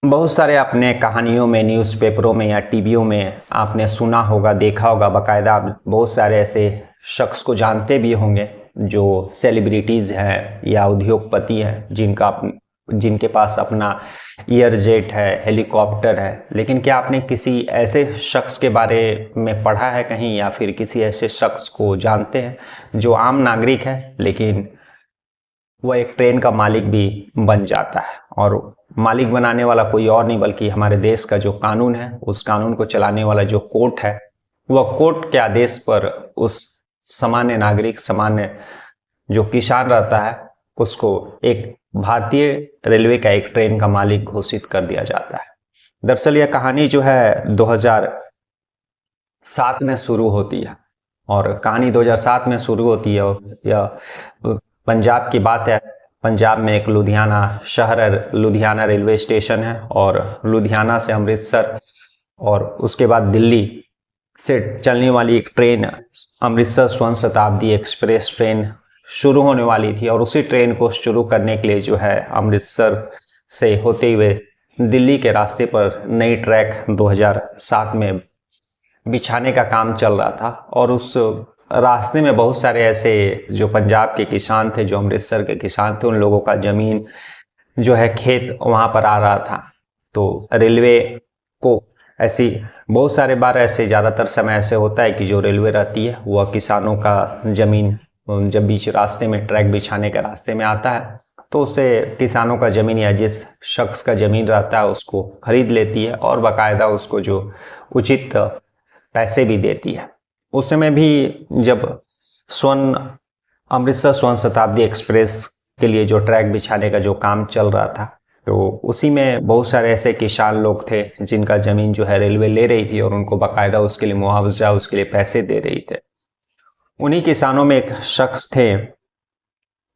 बहुत सारे आपने कहानियों में, न्यूज़पेपरों में या टीवियों में आपने सुना होगा, देखा होगा। बाकायदा आप बहुत सारे ऐसे शख्स को जानते भी होंगे जो सेलिब्रिटीज़ हैं या उद्योगपति हैं जिनके पास अपना ईयर जेट है, हेलीकॉप्टर है। लेकिन क्या आपने किसी ऐसे शख्स के बारे में पढ़ा है कहीं, या फिर किसी ऐसे शख्स को जानते हैं जो आम नागरिक है लेकिन वह एक ट्रेन का मालिक भी बन जाता है? और मालिक बनाने वाला कोई और नहीं बल्कि हमारे देश का जो कानून है, उस कानून को चलाने वाला जो कोर्ट है, वह कोर्ट के आदेश पर उस सामान्य नागरिक, सामान्य जो किसान रहता है, उसको एक भारतीय रेलवे का एक ट्रेन का मालिक घोषित कर दिया जाता है। दरअसल यह कहानी जो है 2007 में शुरू होती है, और कहानी 2007 में शुरू होती है। और यह पंजाब की बात है। पंजाब में एक लुधियाना शहर है, लुधियाना रेलवे स्टेशन है, और लुधियाना से अमृतसर और उसके बाद दिल्ली से चलने वाली एक ट्रेन, अमृतसर स्वर्ण शताब्दी एक्सप्रेस ट्रेन शुरू होने वाली थी। और उसी ट्रेन को शुरू करने के लिए जो है अमृतसर से होते हुए दिल्ली के रास्ते पर नई ट्रैक 2007 में बिछाने का काम चल रहा था। और उस रास्ते में बहुत सारे ऐसे जो पंजाब के किसान थे, जो अमृतसर के किसान थे, उन लोगों का जमीन जो है, खेत वहां पर आ रहा था। तो रेलवे को ऐसी बहुत सारे बार ऐसे, ज़्यादातर समय ऐसे होता है कि जो रेलवे रहती है वह किसानों का ज़मीन जब बीच रास्ते में ट्रैक बिछाने के रास्ते में आता है तो उसे किसानों का ज़मीन या जिस शख्स का ज़मीन रहता है उसको खरीद लेती है, और बाकायदा उसको जो उचित पैसे भी देती है। उस समय भी जब अमृतसर स्वर्ण शताब्दी एक्सप्रेस के लिए जो ट्रैक बिछाने का जो काम चल रहा था, तो उसी में बहुत सारे ऐसे किसान लोग थे जिनका ज़मीन जो है रेलवे ले रही थी, और उनको बाकायदा उसके लिए मुआवजा, उसके लिए पैसे दे रही थे। उन्हीं किसानों में एक शख्स थे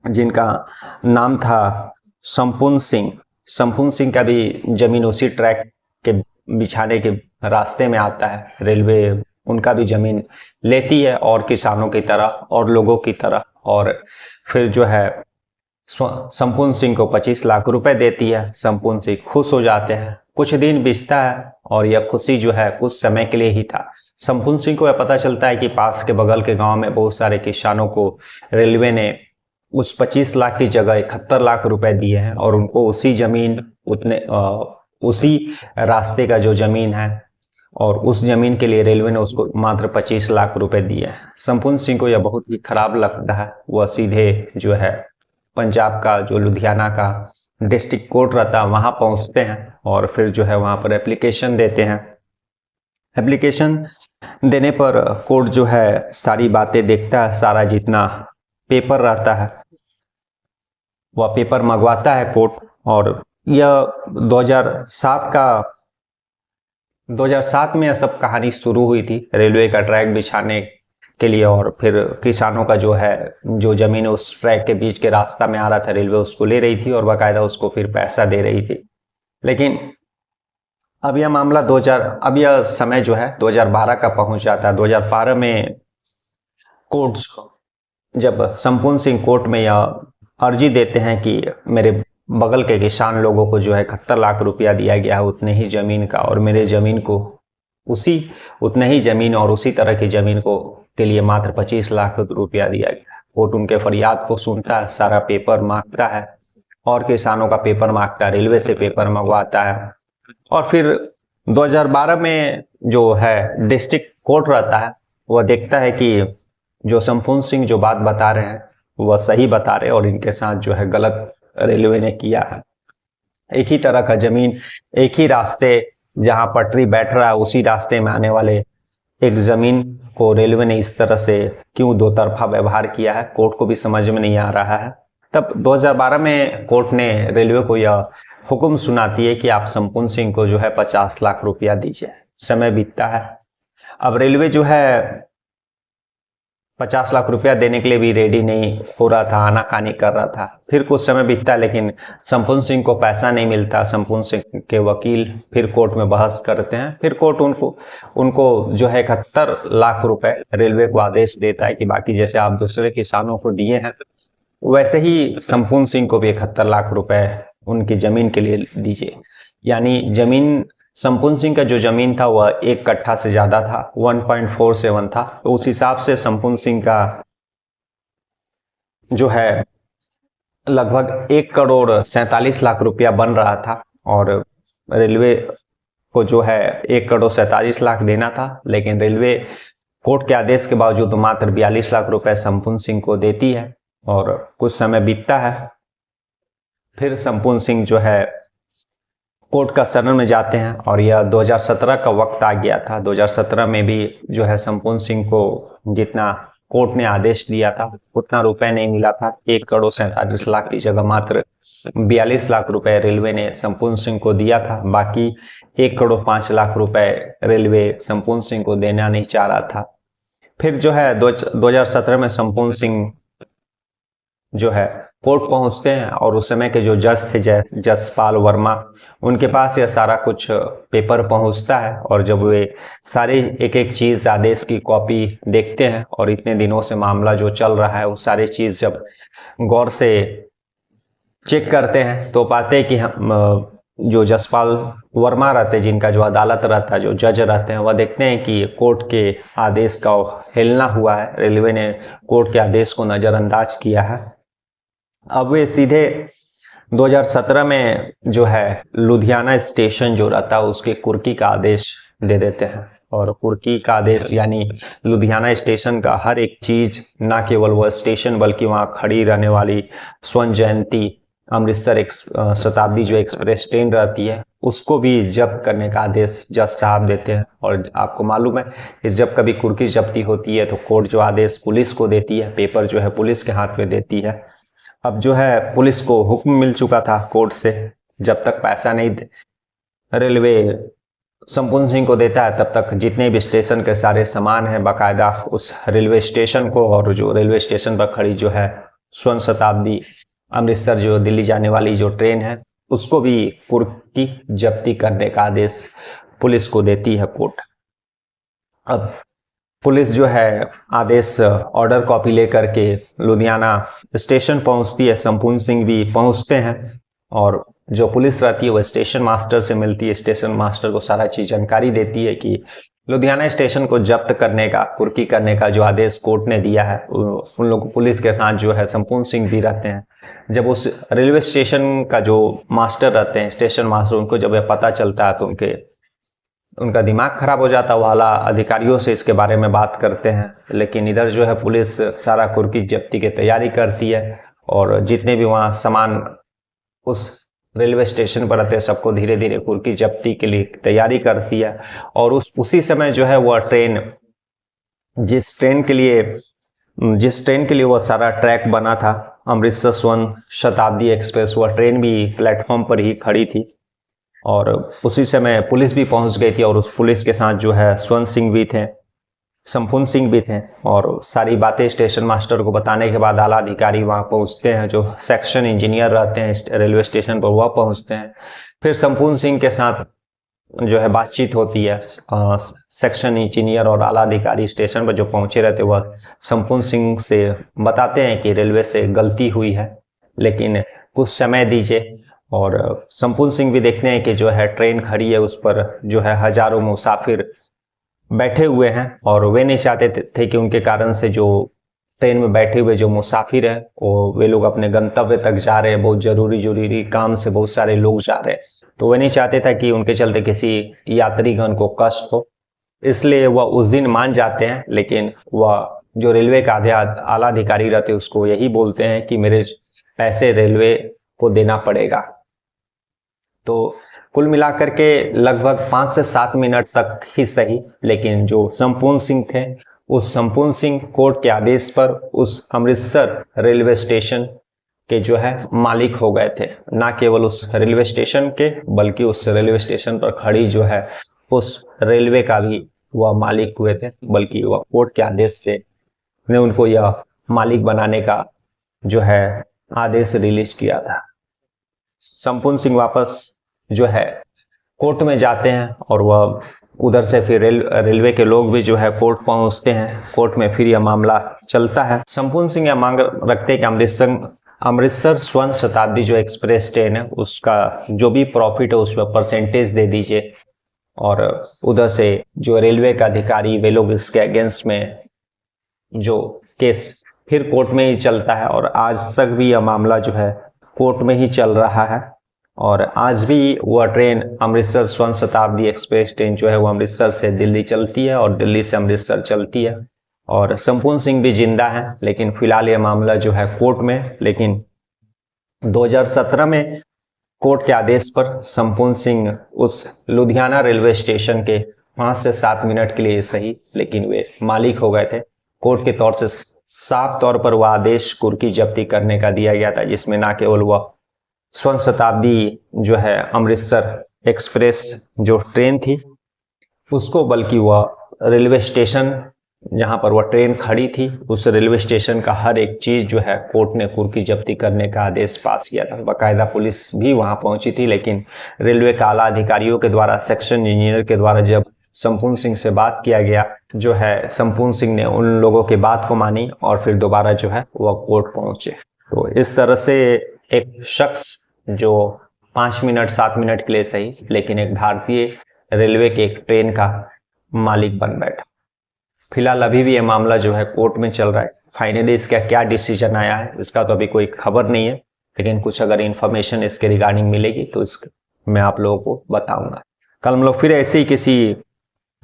जिनका नाम था संपूर्ण सिंह। संपूर्ण सिंह का भी ज़मीन उसी ट्रैक के बिछाने के रास्ते में आता है। रेलवे उनका भी ज़मीन लेती है, और किसानों की तरह और लोगों की तरह, और फिर जो है संपूर्ण सिंह को 25 लाख रुपए देती है। संपूर्ण सिंह खुश हो जाते हैं। कुछ दिन बीतता है, और यह खुशी जो है कुछ समय के लिए ही था। संपूर्ण सिंह को यह पता चलता है कि पास के बगल के गांव में बहुत सारे किसानों को रेलवे ने उस 25 लाख की जगह 71 लाख रुपए दिए हैं, और उनको उसी जमीन उसी रास्ते का जो जमीन है, और उस जमीन के लिए रेलवे ने उसको मात्र 25 लाख रुपए दिए हैं। संपूर्ण सिंह को यह बहुत ही खराब लगता है। वह सीधे जो है पंजाब का जो लुधियाना का डिस्ट्रिक्ट कोर्ट रहता है वहां पहुंचते हैं, और फिर जो है वहां पर एप्लीकेशन देते हैं। एप्लीकेशन देने पर कोर्ट जो है सारी बातें देखता है, सारा जितना पेपर रहता है वह पेपर मंगवाता है कोर्ट। और यह 2007 में यह सब कहानी शुरू हुई थी, रेलवे का ट्रैक बिछाने के लिए। और फिर किसानों का जो है जो जमीन उस ट्रैक के बीच के रास्ता में आ रहा था, रेलवे उसको ले रही थी और बाकायदा उसको फिर पैसा दे रही थी। लेकिन अब यह मामला अब यह समय जो है 2012 का पहुंच जाता है। 2012 में कोर्ट जब संपूर्ण सिंह कोर्ट में यह अर्जी देते हैं कि मेरे बगल के किसान लोगों को जो है 71 लाख रुपया दिया गया है उतने ही जमीन का, और मेरे जमीन को उतने ही जमीन और उसी तरह की जमीन को के लिए मात्र 25 लाख रुपया दिया गया। कोर्ट उनके फरियाद को सुनता है, सारा पेपर मांगता है, और किसानों का पेपर मांगता है, रेलवे से पेपर मंगवाता है। और फिर 2012 में जो है डिस्ट्रिक्ट कोर्ट रहता है, वह देखता है कि जो संपूर्ण सिंह जो बात बता रहे हैं वह सही बता रहे, और इनके साथ जो है गलत रेलवे ने किया है। एक ही तरह का जमीन, एक ही रास्ते, जहां पटरी बैठ रहा है उसी रास्ते में आने वाले एक जमीन को रेलवे ने इस तरह से क्यों दो तरफा व्यवहार किया है, कोर्ट को भी समझ में नहीं आ रहा है। तब 2012 में कोर्ट ने रेलवे को यह हुक्म सुनाती है कि आप संपूर्ण सिंह को जो है 50 लाख रुपया दीजिए। समय बीतता है। अब रेलवे जो है 50 लाख रुपया देने के लिए भी रेडी नहीं हो रहा था, आनाकानी कर रहा था। फिर कुछ समय बीतता है, लेकिन संपूर्ण सिंह को पैसा नहीं मिलता। संपूर्ण सिंह के वकील फिर कोर्ट में बहस करते हैं। फिर कोर्ट उनको जो है 71 लाख रुपए रेलवे को आदेश देता है कि बाकी जैसे आप दूसरे किसानों को दिए हैं वैसे ही संपूर्ण सिंह को भी 71 लाख रुपए उनकी जमीन के लिए दीजिए। यानी जमीन संपूर्ण सिंह का जो जमीन था वह 1 कट्ठा से ज्यादा था, 1.47 था। तो उस हिसाब से संपूर्ण सिंह का जो है लगभग 1 करोड़ 47 लाख रुपया बन रहा था और रेलवे को जो है 1 करोड़ 47 लाख देना था, लेकिन रेलवे कोर्ट के आदेश के बावजूद मात्र 42 लाख रुपए संपूर्ण सिंह को देती है। और कुछ समय बीतता है, फिर संपूर्ण सिंह जो है कोर्ट का शरण में जाते हैं और यह 2017 का वक्त आ गया था। 2017 में भी जो है संपूर्ण सिंह को जितना कोर्ट ने आदेश दिया था उतना रुपए नहीं मिला था। 1 करोड़ 47 लाख की जगह मात्र 42 लाख रुपए रेलवे ने संपूर्ण सिंह को दिया था। बाकी 1 करोड़ 5 लाख रुपए रेलवे संपूर्ण सिंह को देना नहीं चाह रहा था। फिर जो है 2017 में संपूर्ण सिंह जो है कोर्ट पहुंचते हैं और उस समय के जो जज थे जसपाल वर्मा, उनके पास यह सारा कुछ पेपर पहुंचता है और जब वे सारी एक एक चीज आदेश की कॉपी देखते हैं और इतने दिनों से मामला जो चल रहा है वो सारी चीज जब गौर से चेक करते हैं तो पाते हैं कि हम जो जसपाल वर्मा रहते, जिनका जो अदालत रहता है, जो जज रहते हैं, वह देखते हैं कि कोर्ट के आदेश का हिलना हुआ है, रेलवे ने कोर्ट के आदेश को नजरअंदाज किया है। अब वे सीधे 2017 में जो है लुधियाना स्टेशन जो रहता है उसके कुर्की का आदेश दे देते हैं। और कुर्की का आदेश यानी लुधियाना स्टेशन का हर एक चीज, ना केवल वह स्टेशन बल्कि वहां खड़ी रहने वाली स्वर्ण जयंती अमृतसर शताब्दी जो एक्सप्रेस ट्रेन रहती है उसको भी जब्त करने का आदेश जज साहब देते हैं। और आपको मालूम है कि जब कभी कुर्की जब्ती होती है तो कोर्ट जो आदेश पुलिस को देती है, पेपर जो है पुलिस के हाथ में देती है। अब जो है पुलिस को हुक्म मिल चुका था कोर्ट से, जब तक पैसा नहीं रेलवे संपूर्ण सिंह को देता है तब तक जितने भी स्टेशन के सारे सामान हैं बाकायदा उस रेलवे स्टेशन को, और जो रेलवे स्टेशन पर खड़ी जो है स्वर्ण शताब्दी अमृतसर जो दिल्ली जाने वाली जो ट्रेन है उसको भी कुर्की जब्ती करने का आदेश पुलिस को देती है कोर्ट। अब पुलिस जो है आदेश ऑर्डर कॉपी लेकर के लुधियाना स्टेशन पहुंचती है, संपूर्ण सिंह भी पहुंचते हैं और जो पुलिस रहती है वह स्टेशन मास्टर से मिलती है। स्टेशन मास्टर को सारा चीज जानकारी देती है कि लुधियाना स्टेशन को जब्त करने का, कुर्की करने का जो आदेश कोर्ट ने दिया है, उन लोगों पुलिस के साथ जो है संपूर्ण सिंह भी रहते हैं। जब उस रेलवे स्टेशन का जो मास्टर रहते हैं, स्टेशन मास्टर, उनको जब यह पता चलता है तो उनका दिमाग खराब हो जाता है। वाला अधिकारियों से इसके बारे में बात करते हैं, लेकिन इधर जो है पुलिस सारा कुर्की जब्ती की तैयारी करती है और जितने भी वहाँ सामान उस रेलवे स्टेशन पर रहते हैं सबको धीरे धीरे कुर्की जब्ती के लिए तैयारी करती है। और उसी समय जो है वह ट्रेन जिस ट्रेन के लिए वह सारा ट्रैक बना था, अमृतसर स्वर्ण शताब्दी एक्सप्रेस, वह ट्रेन भी प्लेटफॉर्म पर ही खड़ी थी और उसी समय पुलिस भी पहुंच गई थी। और उस पुलिस के साथ जो है स्वर्ण सिंह भी थे, संपूर्ण सिंह भी थे। और सारी बातें स्टेशन मास्टर को बताने के बाद आला अधिकारी वहां पहुंचते हैं, जो सेक्शन इंजीनियर रहते हैं रेलवे स्टेशन पर वह पहुंचते हैं। फिर संपूर्ण सिंह के साथ जो है बातचीत होती है। सेक्शन इंजीनियर और आला अधिकारी स्टेशन पर जो पहुंचे रहते वह संपूर्ण सिंह से बताते हैं कि रेलवे से गलती हुई है, लेकिन कुछ समय दीजिए। और संपूर्ण सिंह भी देखते हैं कि जो है ट्रेन खड़ी है, उस पर जो है हजारों मुसाफिर बैठे हुए हैं और वे नहीं चाहते थे कि उनके कारण से जो ट्रेन में बैठे हुए जो मुसाफिर है वे लोग अपने गंतव्य तक जा रहे हैं, बहुत जरूरी काम से बहुत सारे लोग जा रहे हैं, तो वे नहीं चाहते था कि उनके चलते किसी यात्रीगण को कष्ट हो, इसलिए वह उस दिन मान जाते हैं। लेकिन वह जो रेलवे का आला अधिकारी रहते उसको यही बोलते हैं कि मेरे पैसे रेलवे को देना पड़ेगा। तो कुल मिलाकर के लगभग 5 से 7 मिनट तक ही सही, लेकिन जो संपूर्ण सिंह थे उस संपूर्ण सिंह कोर्ट के आदेश पर उस अमृतसर रेलवे स्टेशन के जो है मालिक हो गए थे। ना केवल उस रेलवे स्टेशन के बल्कि उस रेलवे स्टेशन पर खड़ी जो है उस रेलवे का भी वह मालिक हुए थे, बल्कि वह कोर्ट के आदेश से ने उनको यह मालिक बनाने का जो है आदेश रिलीज किया था। संपूर्ण सिंह वापस जो है कोर्ट में जाते हैं और वह उधर से फिर रेलवे के लोग भी जो है कोर्ट पहुंचते हैं। कोर्ट में फिर यह मामला चलता है। संपूर्ण सिंह यह मांग रखते हैं कि अमृतसर स्वर्ण शताब्दी जो एक्सप्रेस ट्रेन है उसका जो भी प्रॉफिट है उस पर परसेंटेज दे दीजिए, और उधर से जो रेलवे का अधिकारी वे लोग इसके अगेंस्ट में जो केस फिर कोर्ट में ही चलता है, और आज तक भी यह मामला जो है कोर्ट में ही चल रहा है। और आज भी वह ट्रेन अमृतसर स्वर्ण शताब्दी एक्सप्रेस ट्रेन जो है वो अमृतसर से दिल्ली चलती है और दिल्ली से अमृतसर चलती है, और संपूर्ण सिंह भी जिंदा है। लेकिन फिलहाल यह मामला जो है कोर्ट में, लेकिन 2017 में कोर्ट के आदेश पर संपूर्ण सिंह उस लुधियाना रेलवे स्टेशन के 5 से 7 मिनट के लिए सही, लेकिन वे मालिक हो गए थे। कोर्ट के तौर से साफ तौर पर वह आदेश कुर्की जब्ती करने का दिया गया था, जिसमें न केवल वह स्वर्ण शताब्दी जो है अमृतसर एक्सप्रेस जो ट्रेन थी उसको, बल्कि वह रेलवे स्टेशन जहां पर वह ट्रेन खड़ी थी उस रेलवे स्टेशन का हर एक चीज जो है कोर्ट ने कुर्की जब्ती करने का आदेश पास किया था। बाकायदा पुलिस भी वहां पहुंची थी, लेकिन रेलवे का आला अधिकारियों के द्वारा, सेक्शन इंजीनियर के द्वारा जब संपूर्ण सिंह से बात किया गया जो है, संपूर्ण सिंह ने उन लोगों की बात को मानी और फिर दोबारा जो है वह कोर्ट पहुंचे। तो इस तरह से एक शख्स जो 5 मिनट 7 मिनट के लिए सही, लेकिन एक भारतीय रेलवे के एक ट्रेन का मालिक बन बैठा। फिलहाल अभी भी ये मामला जो है कोर्ट में चल रहा है। फाइनली इसका क्या डिसीजन आया है इसका तो अभी कोई खबर नहीं है, लेकिन कुछ अगर इन्फॉर्मेशन इसके रिगार्डिंग मिलेगी तो मैं आप लोगों को बताऊंगा। कल हम लोग फिर ऐसे ही किसी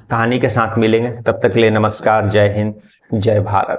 कहानी के साथ मिलेंगे। तब तक के लिए नमस्कार, जय हिंद, जय भारत।